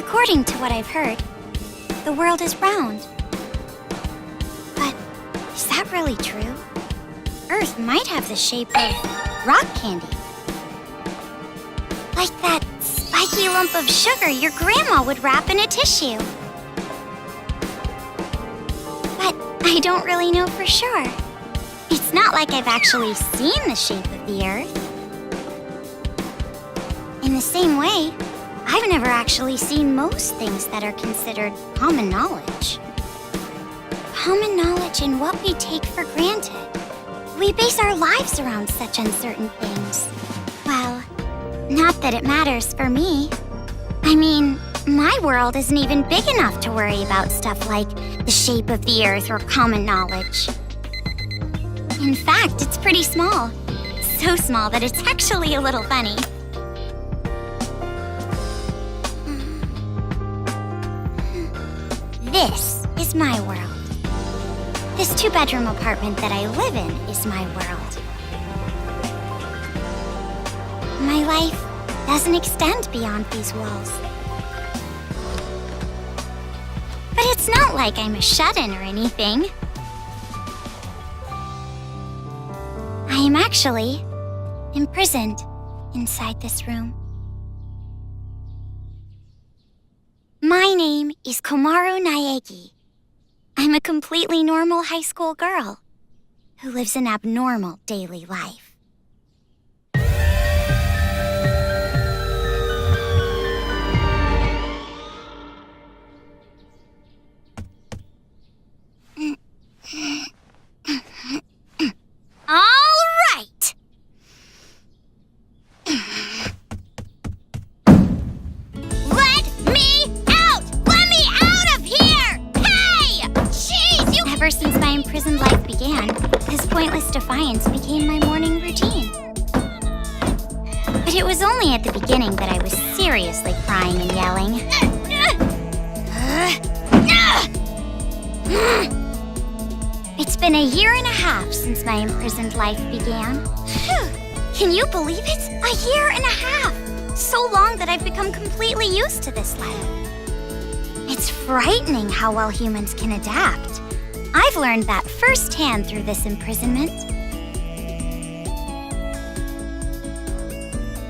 According to what I've heard, the world is round. But is that really true? Earth might have the shape of rock candy. Like that spiky lump of sugar your grandma would wrap in a tissue. But I don't really know for sure. It's not like I've actually seen the shape of the Earth. In the same way, I've never actually seen most things that are considered common knowledge. Common knowledge in what we take for granted. We base our lives around such uncertain things. Well, not that it matters for me. I mean, my world isn't even big enough to worry about stuff like the shape of the Earth or common knowledge. In fact, it's pretty small. So small that it's actually a little funny. This is my world. This 2-bedroom apartment that I live in is my world. My life doesn't extend beyond these walls. But it's not like I'm a shut-in or anything. I am actually imprisoned inside this room. My name is Komaru Naegi. I'm a completely normal high school girl who lives an abnormal daily life. All right! Let me out! Let me out of here! Hey! Jeez, you... Ever since my imprisoned life began, this pointless defiance became my morning routine. But it was only at the beginning that I was seriously crying and yelling. It's been 1.5 years since my imprisoned life began. Can you believe it? 1.5 years! So long that I've become completely used to this life. It's frightening how well humans can adapt. I've learned that firsthand through this imprisonment.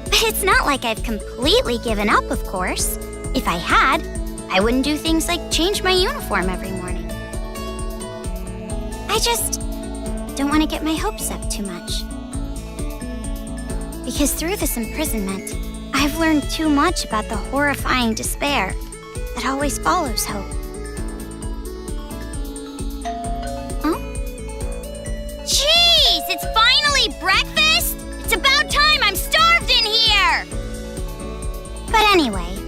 But it's not like I've completely given up, of course. If I had, I wouldn't do things like change my uniform every morning. I just don't want to get my hopes up too much. Because through this imprisonment, I've learned too much about the horrifying despair that always follows hope. Huh? Jeez, it's finally breakfast? It's about time, I'm starved in here! But anyway,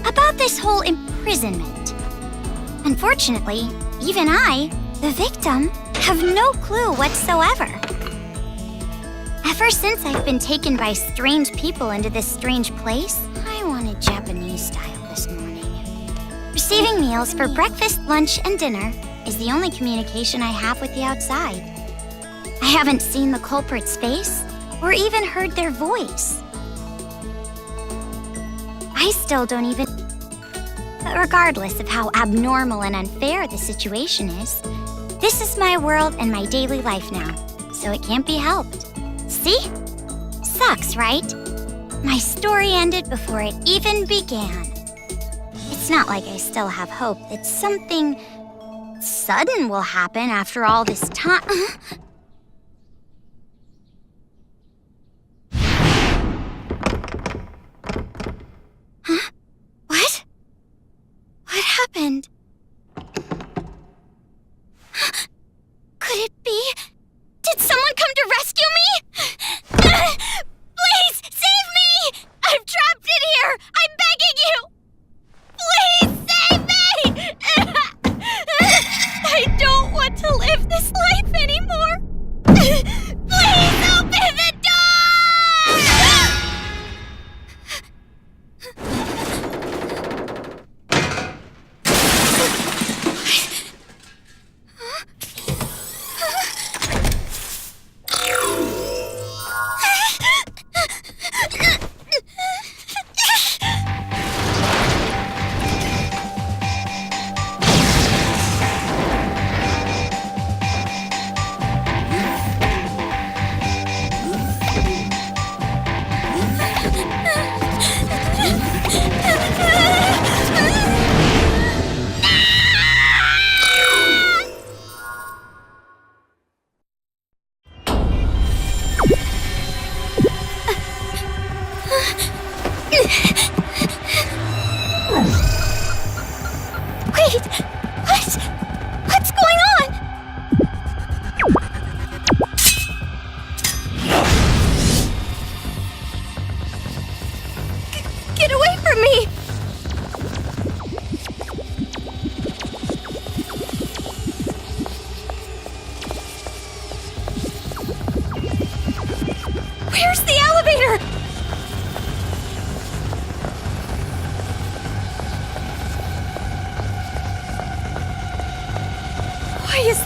about this whole imprisonment. Unfortunately, even I, the victim, have no clue whatsoever. Ever since I've been taken by strange people into this strange place, I wanted Japanese style this morning. Receiving meals for breakfast, lunch, and dinner is the only communication I have with the outside. I haven't seen the culprit's face or even heard their voice. I still don't even... But regardless of how abnormal and unfair the situation is, this is my world and my daily life now, so it can't be helped. See? Sucks, right? My story ended before it even began. It's not like I still have hope that something sudden will happen after all this time. Huh? What? What happened? Could it be? Did someone come to rescue me? Please, save me! I'm trapped in here! I'm begging you! Please, save me! I don't want to live this life anymore!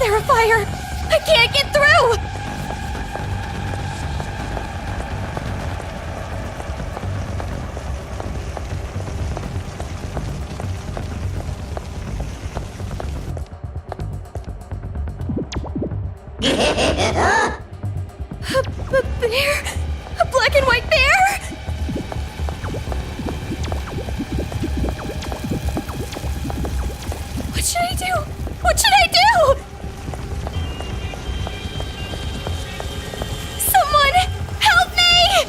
there a fire? I can't get through! A bear? A black and white bear? What should I do? What should I do? Someone help me!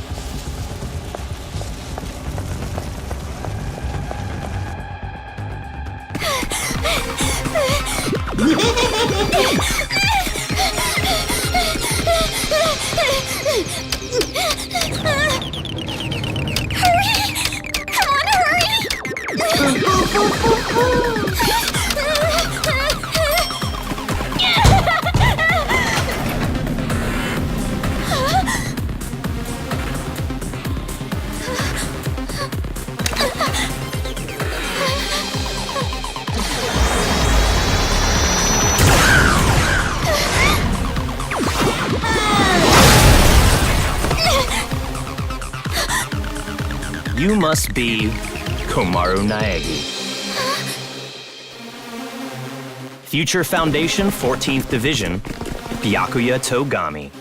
Hurry! Come on, You must be Komaru Naegi. Future Foundation 14th Division, Byakuya Togami.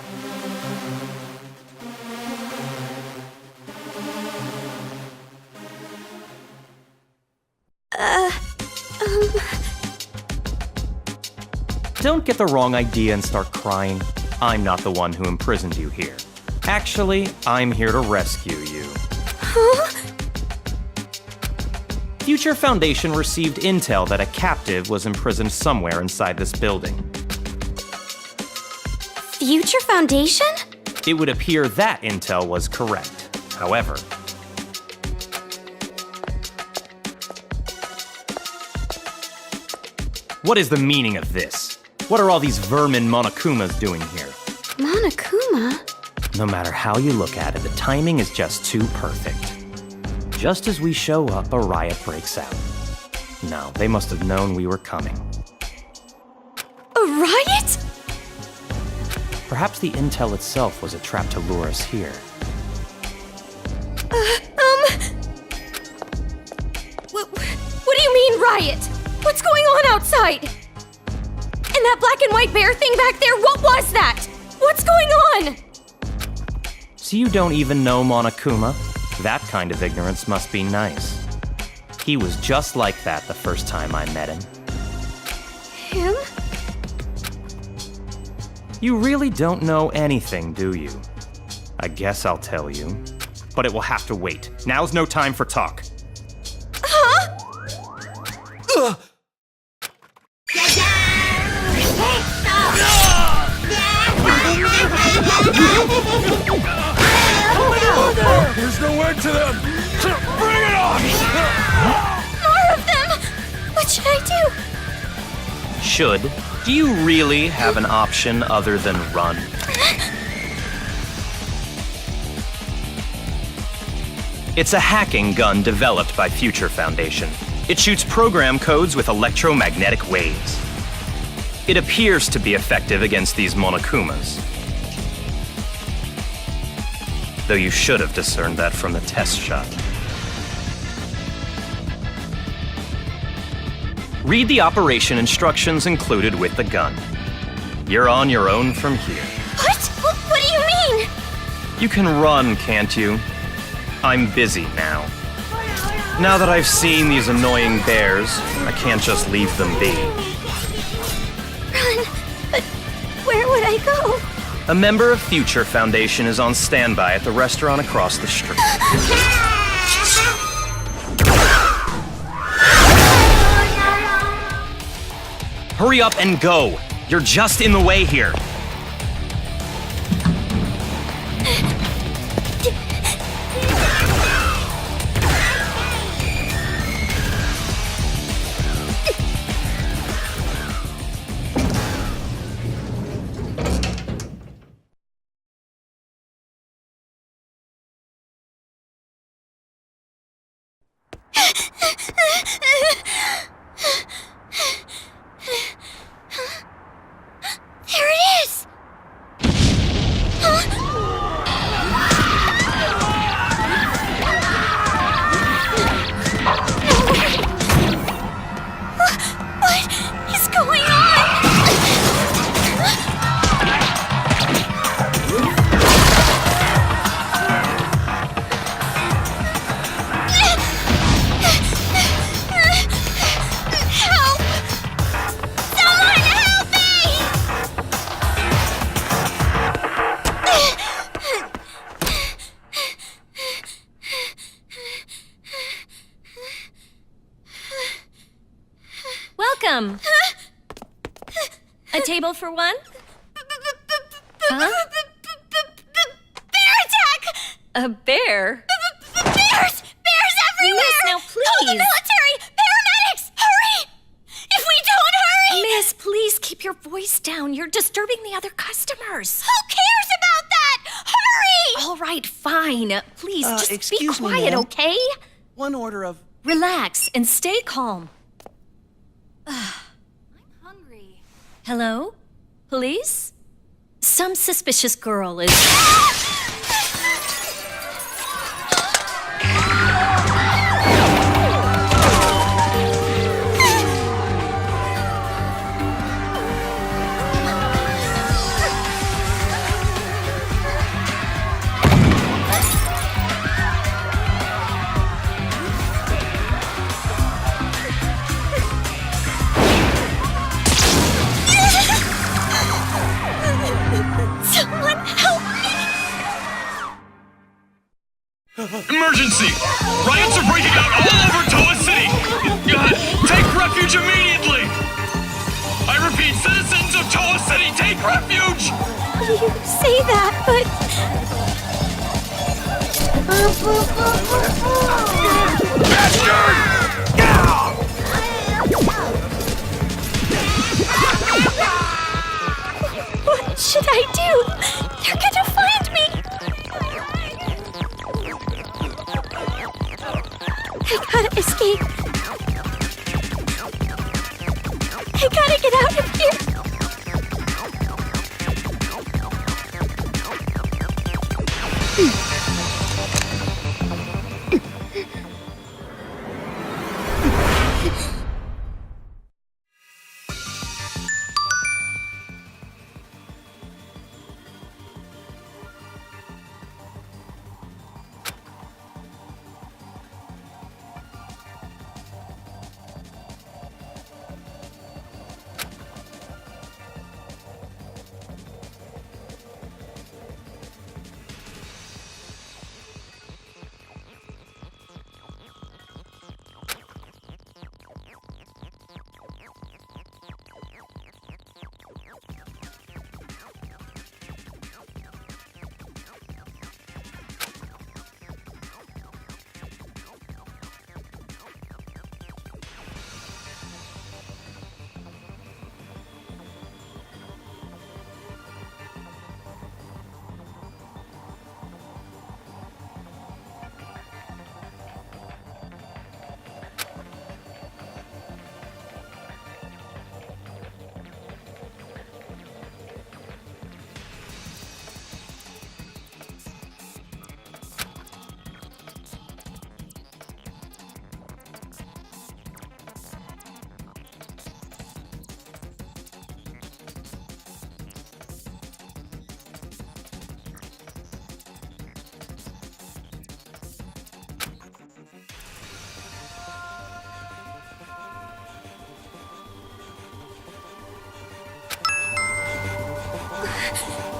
Don't get the wrong idea and start crying. I'm not the one who imprisoned you here. Actually, I'm here to rescue you. Huh? Future Foundation received intel that a captive was imprisoned somewhere inside this building. Future Foundation? It would appear that intel was correct. However, what is the meaning of this? What are all these vermin Monokumas doing here? Monokuma? No matter how you look at it, the timing is just too perfect. Just as we show up, a riot breaks out. No, they must have known we were coming. A riot? Perhaps the intel itself was a trap to lure us here. What do you mean, riot? What's going on outside? And that black and white bear thing back there, what was that? What's going on? So you don't even know Monokuma? That kind of ignorance must be nice. He was just like that the first time I met him. Him? You really don't know anything, do you? I guess I'll tell you. But it will have to wait. Now's no time for talk. Huh? Ugh. There's no end to them! Bring it on! More of them! What should I do? Should? Do you really have an option other than run? It's a hacking gun developed by Future Foundation. It shoots program codes with electromagnetic waves. It appears to be effective against these Monokumas. Though you should have discerned that from the test shot. Read the operation instructions included with the gun. You're on your own from here. What? What do you mean? You can run, can't you? I'm busy now. Now that I've seen these annoying bears, I can't just leave them be. Run? But where would I go? A member of Future Foundation is on standby at the restaurant across the street. Hurry up and go! You're just in the way here. welcome. A table for one? Huh? Bear attack! A bear? Bears! Bears everywhere! Miss, now Call the please. military! Paramedics! Hurry! If we don't hurry! Miss, please keep your voice down. You're disturbing the other customers. Who cares about that? Hurry! All right, fine. Please, just be excuse me, quiet, ma'am. okay? One order of... Relax and stay calm. I'm hungry. Hello? Police? Some suspicious girl is... Someone help me! Emergency! Riots are breaking out all over Toa City! Take refuge immediately! I repeat, citizens of Toa City, take refuge! You say that, but... What should I do? They're gonna find me! I gotta escape. I gotta get out of here.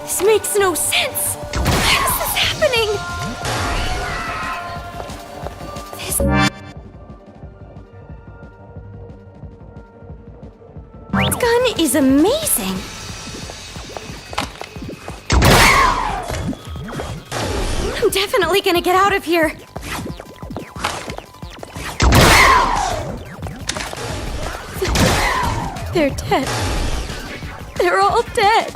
This makes no sense! How is this happening? This gun is amazing! I'm definitely gonna get out of here! They're dead. They're all dead.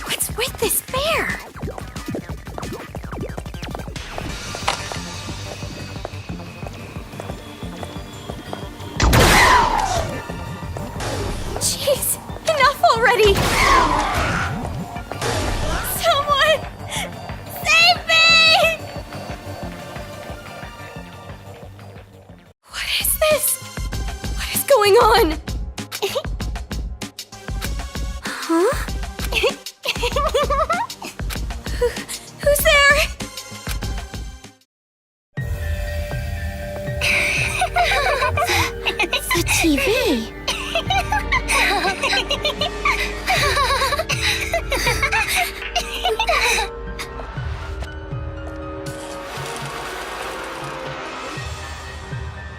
What's with this bear? Jeez, enough already! Someone! Save me! What is this? What is going on? Huh? Who's there? The TV.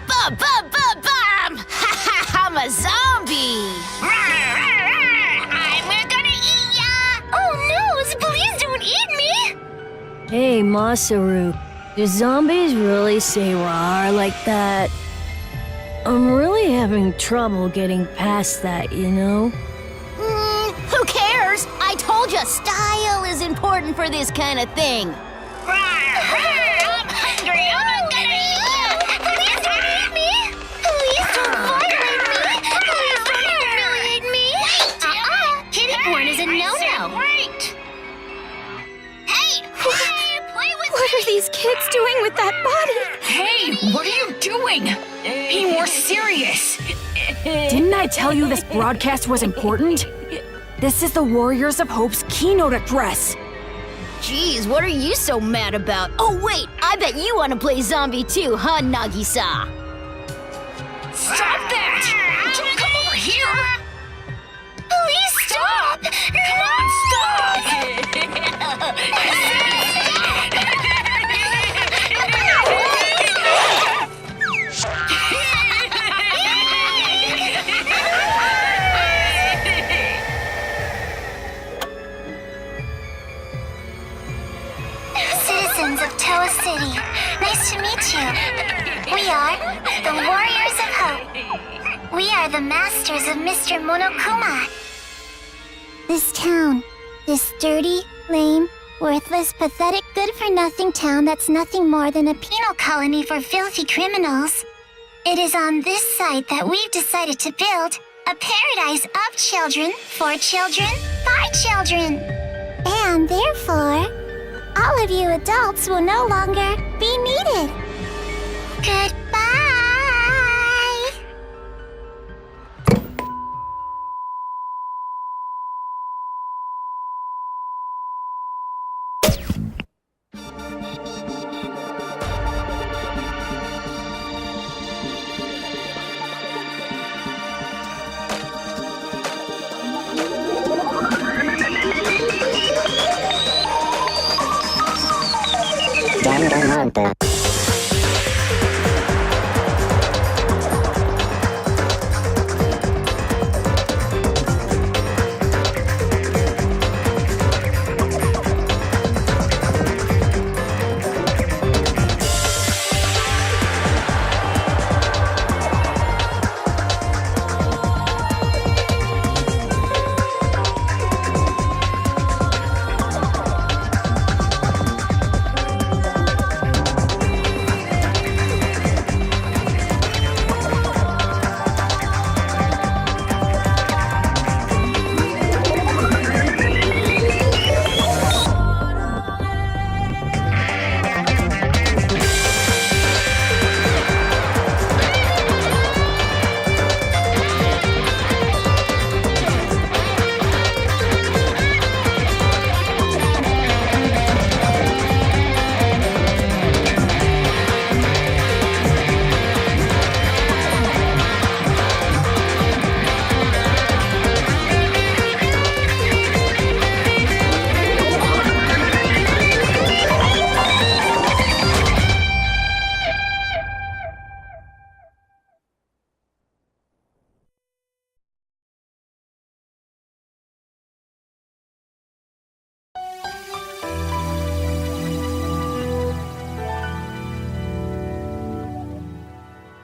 Bum, bum, bum, bum! I'm a zombie! We're gonna eat ya! Oh no, please don't eat me! Hey, Masaru, do zombies really say rawr like that? I'm really having trouble getting past that, you know? Who cares? I told you, style is important for this kind of thing. I'm hungry! I'm gonna eat you! Please don't eat me! Please don't violate me! Please don't humiliate me! Kitty porn is a no-no! Hey! Play with What are these kids doing with that body? Hey, what are you doing? Be more serious. Didn't I tell you this broadcast was important? This is the Warriors of Hope's keynote address. Jeez, what are you so mad about? Oh wait, I bet you want to play zombie too, huh, Nagisa? Stop that! Don't come over here! Please stop! Come on, stop! Citizens of Toa City, nice to meet you. We are the Warriors of Hope. We are the masters of Mr. Monokuma. This town, this dirty, lame, worthless, pathetic, good-for-nothing town that's nothing more than a penal colony for filthy criminals. It is on this site that we've decided to build a paradise of children, for children, by children. And therefore, all of you adults will no longer be needed. Goodbye! Danganronpa.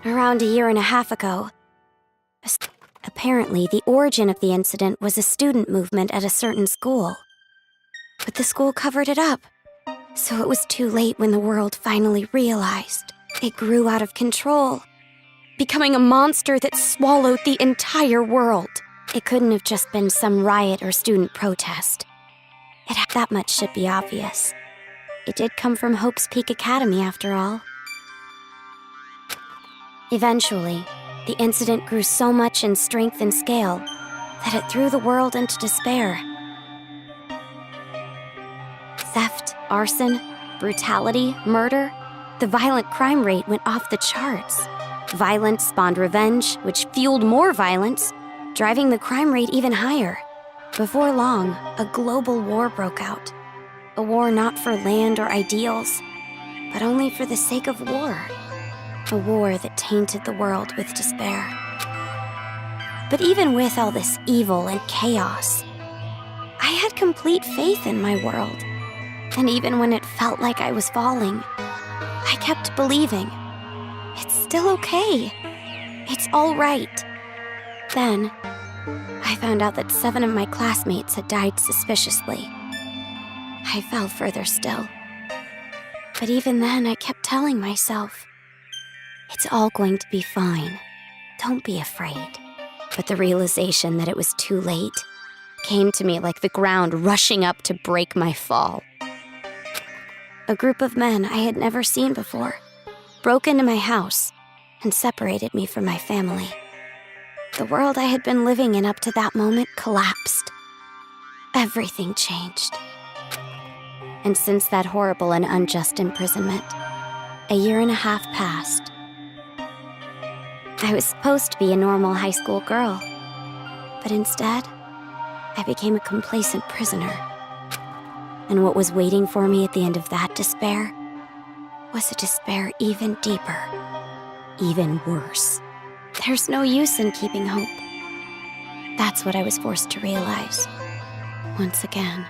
Around a year and a half ago. Apparently, the origin of the incident was a student movement at a certain school. But the school covered it up. So it was too late when the world finally realized. It grew out of control, becoming a monster that swallowed the entire world. It couldn't have just been some riot or student protest. That much should be obvious. It did come from Hope's Peak Academy, after all. Eventually, the incident grew so much in strength and scale that it threw the world into despair. Theft, arson, brutality, murder, the violent crime rate went off the charts. Violence spawned revenge, which fueled more violence, driving the crime rate even higher. Before long, a global war broke out. A war not for land or ideals, but only for the sake of war. A war that tainted the world with despair. But even with all this evil and chaos, I had complete faith in my world. And even when it felt like I was falling, I kept believing. It's still okay. It's all right. Then, I found out that 7 of my classmates had died suspiciously. I fell further still. But even then, I kept telling myself, it's all going to be fine. Don't be afraid. But the realization that it was too late came to me like the ground rushing up to break my fall. A group of men I had never seen before broke into my house and separated me from my family. The world I had been living in up to that moment collapsed. Everything changed. And since that horrible and unjust imprisonment, a 1.5 years passed. I was supposed to be a normal high school girl, but instead, I became a complacent prisoner. And what was waiting for me at the end of that despair was a despair even deeper, even worse. There's no use in keeping hope. That's what I was forced to realize once again.